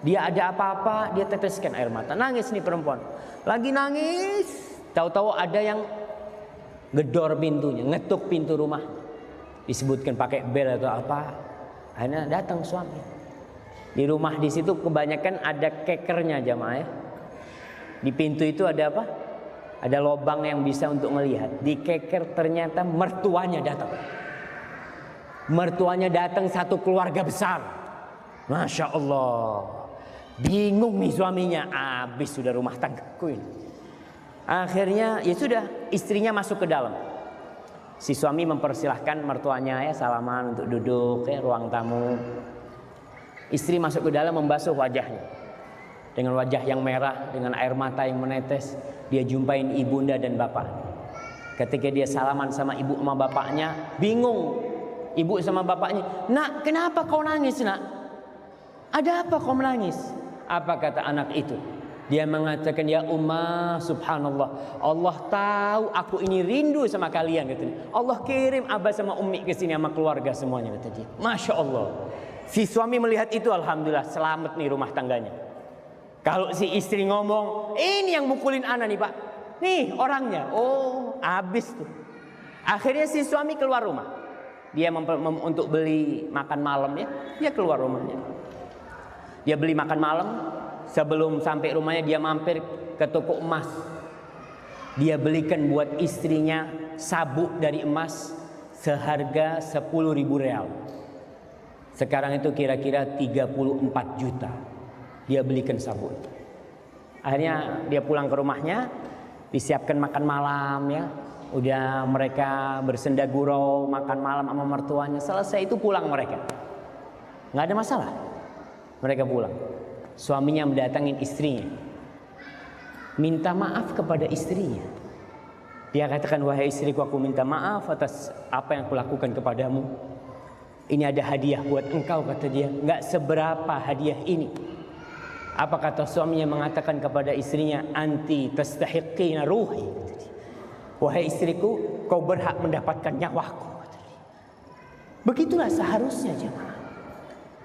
Dia ada apa-apa, dia teteskan air mata. Nangis nih perempuan. Lagi nangis, tahu-tahu ada yang gedor pintunya, ngetuk pintu rumah. Disebutkan pakai bel atau apa. Akhirnya datang suami. Di rumah di situ kebanyakan ada kekernya jamaah ya. Di pintu itu ada apa? Ada lubang yang bisa untuk melihat. Di keker ternyata mertuanya datang. Mertuanya datang satu keluarga besar. Masya Allah. Bingung nih suaminya. Habis sudah rumah tanggaku ini. Akhirnya ya sudah, istrinya masuk ke dalam. Si suami mempersilahkan mertuanya ya salaman untuk duduk ya ruang tamu. Istri masuk ke dalam membasuh wajahnya. Dengan wajah yang merah, dengan air mata yang menetes, dia jumpain ibunda dan bapak. Ketika dia salaman sama ibu sama bapaknya, bingung. Ibu sama bapaknya, "Nak, kenapa kau nangis, nak? Ada apa kau menangis?" Apa kata anak itu? Dia mengatakan, "Ya Ummah, subhanallah, Allah tahu aku ini rindu sama kalian," katanya. Allah kirim Abah sama Ummi ke sini sama keluarga semuanya, kata dia. Masya Allah. Si suami melihat itu, alhamdulillah, selamat nih rumah tangganya. Kalau si istri ngomong, "Ini yang mukulin anak nih Pak, nih orangnya," oh habis tuh. Akhirnya si suami keluar rumah. Dia untuk beli makan malam ya, dia keluar rumahnya. Dia beli makan malam. Sebelum sampai rumahnya dia mampir ke toko emas. Dia belikan buat istrinya sabuk dari emas seharga 10.000 real. Sekarang itu kira-kira 34 juta. Dia belikan sabuk. Akhirnya dia pulang ke rumahnya, disiapkan makan malam ya. Udah mereka bersenda gurau makan malam sama mertuanya. Selesai itu pulang mereka. Nggak ada masalah. Mereka pulang. Suaminya mendatangin istrinya, minta maaf kepada istrinya. Dia katakan, "Wahai istriku, aku minta maaf atas apa yang aku lakukan kepadamu. Ini ada hadiah buat engkau," kata dia. "Nggak seberapa hadiah ini." Apa kata suaminya mengatakan kepada istrinya, "Anti tastahiqina ruhi." "Wahai istriku, kau berhak mendapatkan nyawaku." Begitulah seharusnya jemaah.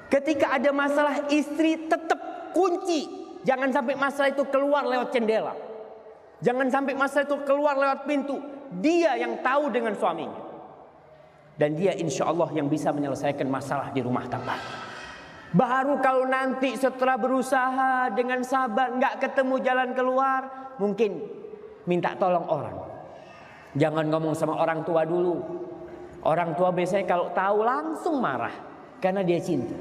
Ketika ada masalah, istri tetap kunci. Jangan sampai masalah itu keluar lewat jendela. Jangan sampai masalah itu keluar lewat pintu. Dia yang tahu dengan suaminya. Dan dia insya Allah yang bisa menyelesaikan masalah di rumah tangga. Baru kalau nanti setelah berusaha dengan sabar nggak ketemu jalan keluar, mungkin minta tolong orang. Jangan ngomong sama orang tua dulu. Orang tua biasanya kalau tahu langsung marah karena dia cinta.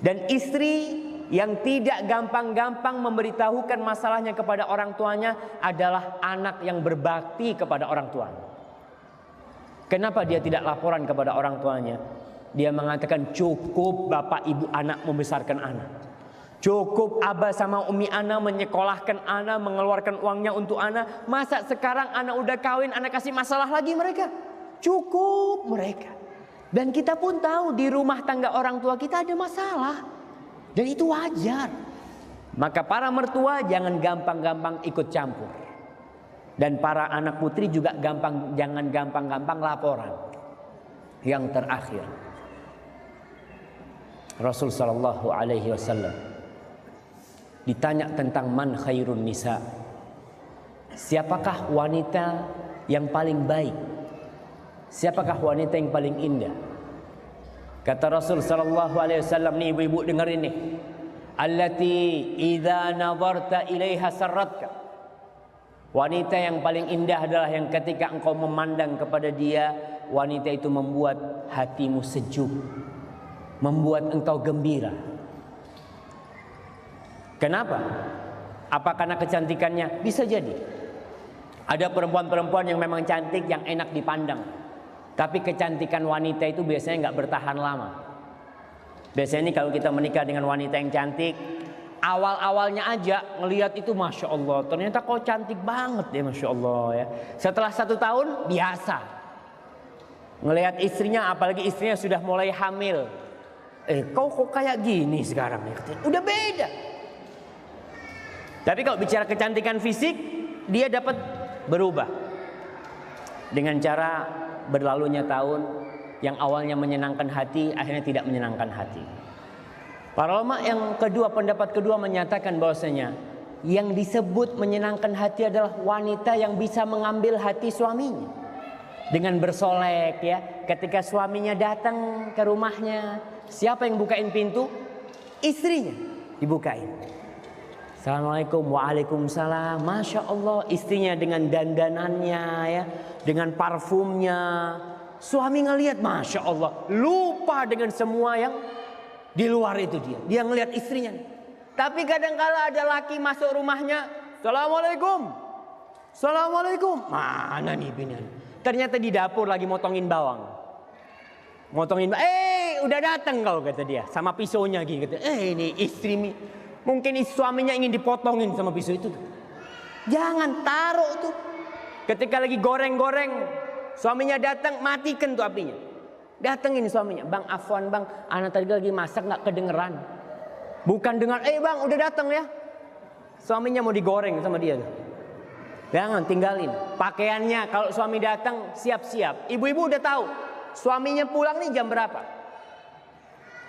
Dan istri yang tidak gampang-gampang memberitahukan masalahnya kepada orang tuanya adalah anak yang berbakti kepada orang tuanya. Kenapa dia tidak laporan kepada orang tuanya? Dia mengatakan, cukup bapak ibu anak membesarkan anak. Cukup abah sama umi anak menyekolahkan anak, mengeluarkan uangnya untuk anak. Masa sekarang anak udah kawin, anak kasih masalah lagi mereka? Cukup mereka. Dan kita pun tahu di rumah tangga orang tua kita ada masalah. Dan itu wajar. Maka para mertua jangan gampang-gampang ikut campur. Dan para anak putri juga jangan gampang-gampang laporan. Yang terakhir, Rasul sallallahu alaihi wasallam ditanya tentang man khairun nisa. Siapakah wanita yang paling baik? Siapakah wanita yang paling indah? Kata Rasul sallallahu alaihi wasallam, nih ibu-ibu dengerin nih. Allati idza nadarta ilaiha sarratka. Wanita yang paling indah adalah yang ketika engkau memandang kepada dia, wanita itu membuat hatimu sejuk, membuat engkau gembira. Kenapa? Apa karena kecantikannya? Bisa jadi. Ada perempuan-perempuan yang memang cantik, yang enak dipandang. Tapi kecantikan wanita itu biasanya nggak bertahan lama. Biasanya kalau kita menikah dengan wanita yang cantik, awal-awalnya aja ngelihat itu Masya Allah, ternyata kok cantik banget ya Masya Allah ya. Setelah 1 tahun biasa. Ngelihat istrinya, apalagi istrinya sudah mulai hamil. Kau kok kayak gini sekarang ya? Udah beda. Tapi kalau bicara kecantikan fisik, dia dapat berubah. Dengan cara berlalunya tahun, yang awalnya menyenangkan hati, akhirnya tidak menyenangkan hati. Para ulama yang kedua, pendapat kedua menyatakan bahwasanya yang disebut menyenangkan hati adalah wanita yang bisa mengambil hati suaminya dengan bersolek ya. Ketika suaminya datang ke rumahnya, siapa yang bukain pintu? Istrinya dibukain. Assalamualaikum, waalaikumsalam. Masya Allah, istrinya dengan dandanannya ya, dengan parfumnya. Suami ngelihat, Masya Allah, lupa dengan semua yang di luar itu dia. Dia ngelihat istrinya. Tapi kadang-kala ada laki masuk rumahnya, Assalamualaikum, Assalamualaikum. Mana nih bini? Ternyata di dapur lagi motongin bawang. Motongin bawang. Udah datang kau, kata dia, sama pisaunya gitu. Ini istri, mungkin suaminya ingin dipotongin sama pisau itu. Jangan taruh tuh. Ketika lagi goreng-goreng, suaminya datang, matikan tuh apinya. Datengin suaminya, Bang afwan bang, anak tadi lagi masak nggak kedengeran. Bukan dengar, bang udah datang ya. Suaminya mau digoreng sama dia. Jangan tinggalin. Pakaiannya kalau suami datang siap-siap. Ibu-ibu udah tahu, suaminya pulang nih jam berapa.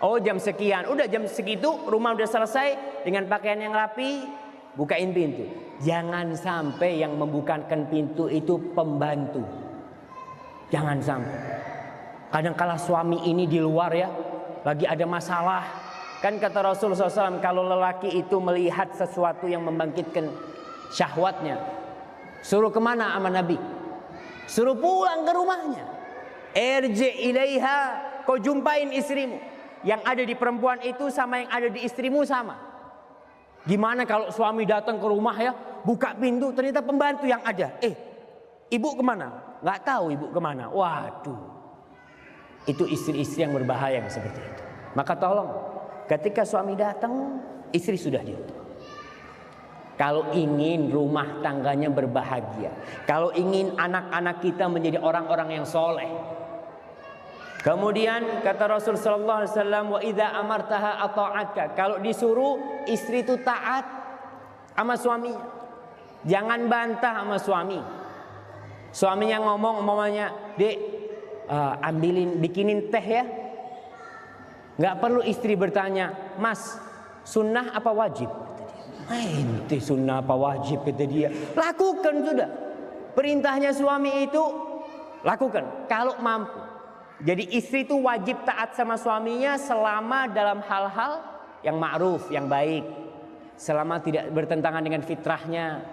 Oh jam sekian, udah jam segitu rumah udah selesai dengan pakaian yang rapi, bukain pintu. Jangan sampai yang membukakan pintu itu pembantu. Jangan sampai. Kadang-kala suami ini di luar ya, lagi ada masalah. Kan kata Rasulullah SAW, kalau lelaki itu melihat sesuatu yang membangkitkan syahwatnya, suruh kemana sama Nabi? Suruh pulang ke rumahnya. Irji ilaiha, kau jumpain istrimu. Yang ada di perempuan itu sama yang ada di istrimu sama. Gimana kalau suami datang ke rumah ya, buka pintu, ternyata pembantu yang ada. Ibu kemana? Nggak tahu ibu kemana. Waduh. Itu istri-istri yang berbahaya seperti itu. Maka tolong, ketika suami datang, istri sudah diutuh. Kalau ingin rumah tangganya berbahagia, kalau ingin anak-anak kita menjadi orang-orang yang soleh. Kemudian kata Rasul sallallahu alaihi wasallam, wa idza amartaha ata'atka. Kalau disuruh istri itu taat sama suaminya. Jangan bantah sama suami. Suaminya ngomong umpamanya, "Dek, bikinin teh ya." Nggak perlu istri bertanya, "Mas, sunnah apa wajib?" Ini teh sunnah apa wajib, kata dia. Lakukan sudah. Perintahnya suami itu lakukan kalau mampu. Jadi istri itu wajib taat sama suaminya selama dalam hal-hal yang ma'ruf, yang baik. Selama tidak bertentangan dengan fitrahnya.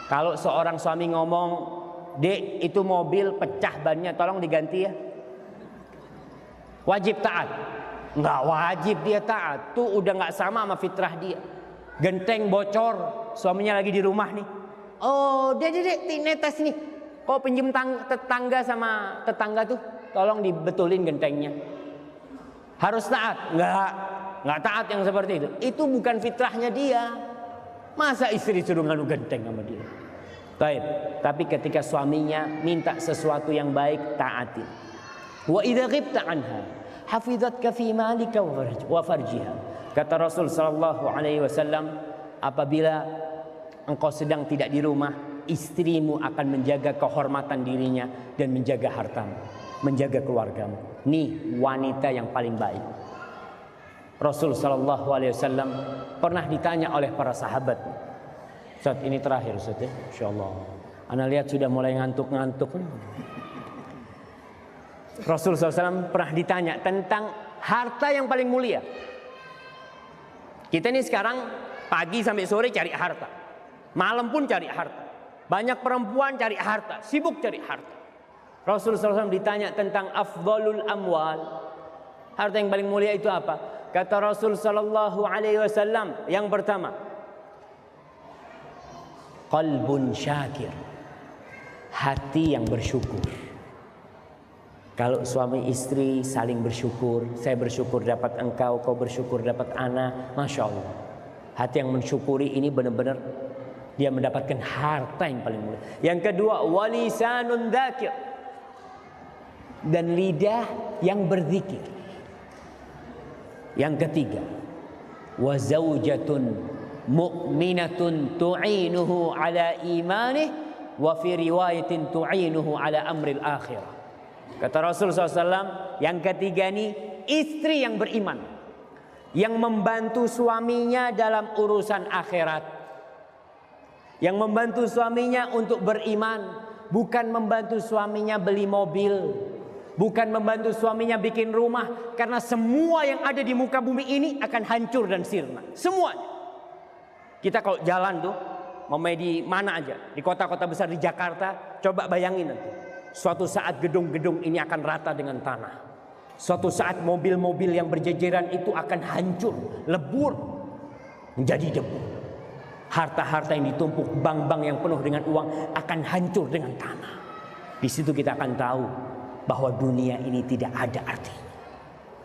Kalau seorang suami ngomong, "Dek, itu mobil pecah bannya, tolong diganti ya." Wajib taat? Nggak wajib dia taat. Tuh udah nggak sama fitrah dia. Genteng bocor, suaminya lagi di rumah nih. "Oh, dek, netes nih. Kau pinjem tetangga sama tetangga tuh, tolong dibetulin gentengnya." Harus taat? Nggak taat yang seperti itu. Itu bukan fitrahnya dia. Masa istri suruh nganu genteng sama dia? Baik, tapi ketika suaminya minta sesuatu yang baik, taati. Wa idza ghibta anha hafizatka fi malika wa farjiha. Kata Rasul sallallahu alaihi wasallam, apabila engkau sedang tidak di rumah, istrimu akan menjaga kehormatan dirinya dan menjaga hartamu, menjaga keluargamu. Nih wanita yang paling baik. Rasul sallallahu alaihi wasallam pernah ditanya oleh para sahabat. Ustaz, ini terakhir Ustaz ya, insyaallah. Ana lihat sudah mulai ngantuk-ngantuk. Rasul SAW pernah ditanya tentang harta yang paling mulia. Kita ini sekarang pagi sampai sore cari harta, malam pun cari harta. Banyak perempuan cari harta, sibuk cari harta. Rasulullah SAW ditanya tentang afdalul amwal, harta yang paling mulia itu apa? Kata Rasul sallallahu alaihi wasallam, yang pertama, qalbun syakir, hati yang bersyukur. Kalau suami istri saling bersyukur, saya bersyukur dapat engkau, kau bersyukur dapat anak, masya Allah. Hati yang mensyukuri ini benar-benar dia mendapatkan harta yang paling mulia. Yang kedua, walisanun dzakir, dan lidah yang berzikir. Yang ketiga, wa zaujatun mu'minatun tu'inuhu ala imanih, wa fi riwayatin tu'inuhu ala amril akhirah. Kata Rasul SAW, yang ketiga ini istri yang beriman, yang membantu suaminya dalam urusan akhirat, yang membantu suaminya untuk beriman, bukan membantu suaminya beli mobil, bukan membantu suaminya bikin rumah, karena semua yang ada di muka bumi ini akan hancur dan sirna. Semuanya. Kita kalau jalan tuh, mau di mana aja, di kota-kota besar di Jakarta, coba bayangin nanti. Suatu saat gedung-gedung ini akan rata dengan tanah. Suatu saat mobil-mobil yang berjejeran itu akan hancur, lebur, menjadi debu. Harta-harta yang ditumpuk, bank-bank yang penuh dengan uang akan hancur dengan tanah. Di situ kita akan tahu bahwa dunia ini tidak ada artinya.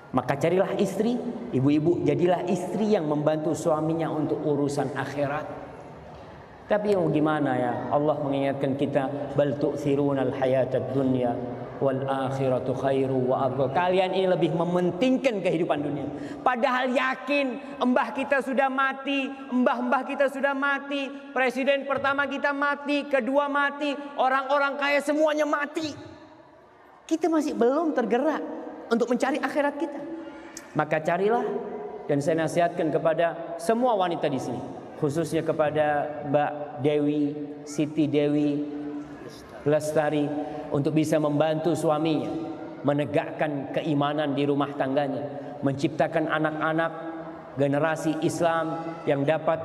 Maka carilah istri, ibu-ibu, jadilah istri yang membantu suaminya untuk urusan akhirat. Tapi yang gimana ya, Allah mengingatkan kita, bal tu'thirunal hayatad dunya wal akhiratu khairu wa abqa. Kalian ini lebih mementingkan kehidupan dunia. Padahal yakin mbah kita sudah mati, mbah-mbah kita sudah mati, presiden pertama kita mati, kedua mati, orang-orang kaya semuanya mati. Kita masih belum tergerak untuk mencari akhirat kita. Maka carilah, dan saya nasihatkan kepada semua wanita di sini, khususnya kepada Mbak Dewi, Siti Dewi Lestari, untuk bisa membantu suaminya menegakkan keimanan di rumah tangganya, menciptakan anak-anak generasi Islam yang dapat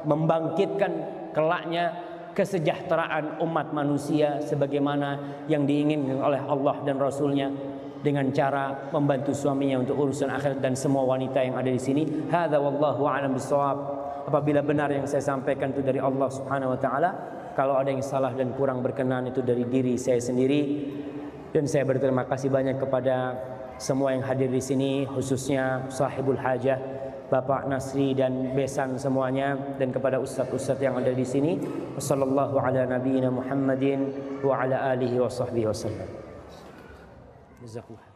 membangkitkan kelaknya kesejahteraan umat manusia sebagaimana yang diinginkan oleh Allah dan Rasulnya, dengan cara membantu suaminya untuk urusan akhirat. Dan semua wanita yang ada di sini, hadza wallahu a'lam bissawab. Apabila benar yang saya sampaikan itu dari Allah Subhanahu wa taala, kalau ada yang salah dan kurang berkenan itu dari diri saya sendiri. Dan saya berterima kasih banyak kepada semua yang hadir di sini, khususnya sahibul hajah Bapak Nasri dan besan semuanya, dan kepada ustaz-ustaz yang ada di sini. Wassallallahu ala nabiyyina Muhammadin wa ala alihi wa sahbihi wasallam. Jazakumullah.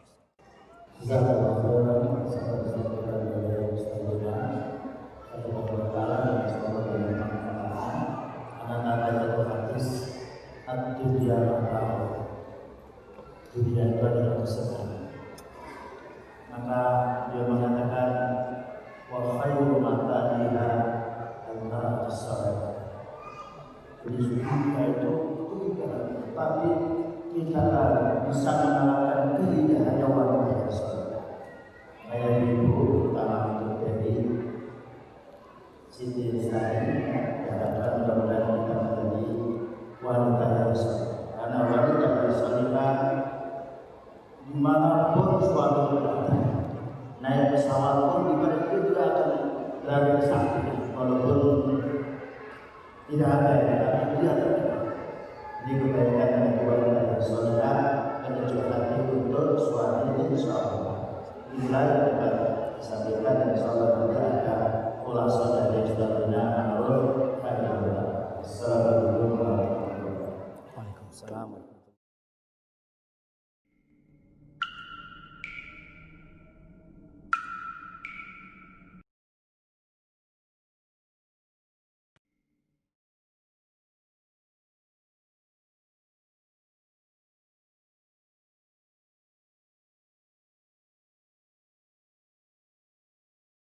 Dunia itu adalah kesenangan. Maka dia mengatakan, wa khairu mata'ila al-mar'atu. Jadi dunia itu tidak, tapi kita bisa mengalahkan keindahannya wanita yang soleh. Kayak ibu utama untuk jadi Siti Lestari, diharapkan mudah-mudahan kita menjadi wanita yang soleh. Karena wanita yang soleh dimanapun suatu berada, naik pesawat pun ibarat itu dia akan lari ke samping, walaupun tidak ada yang dia akan. Jadi kebaikan yang kedua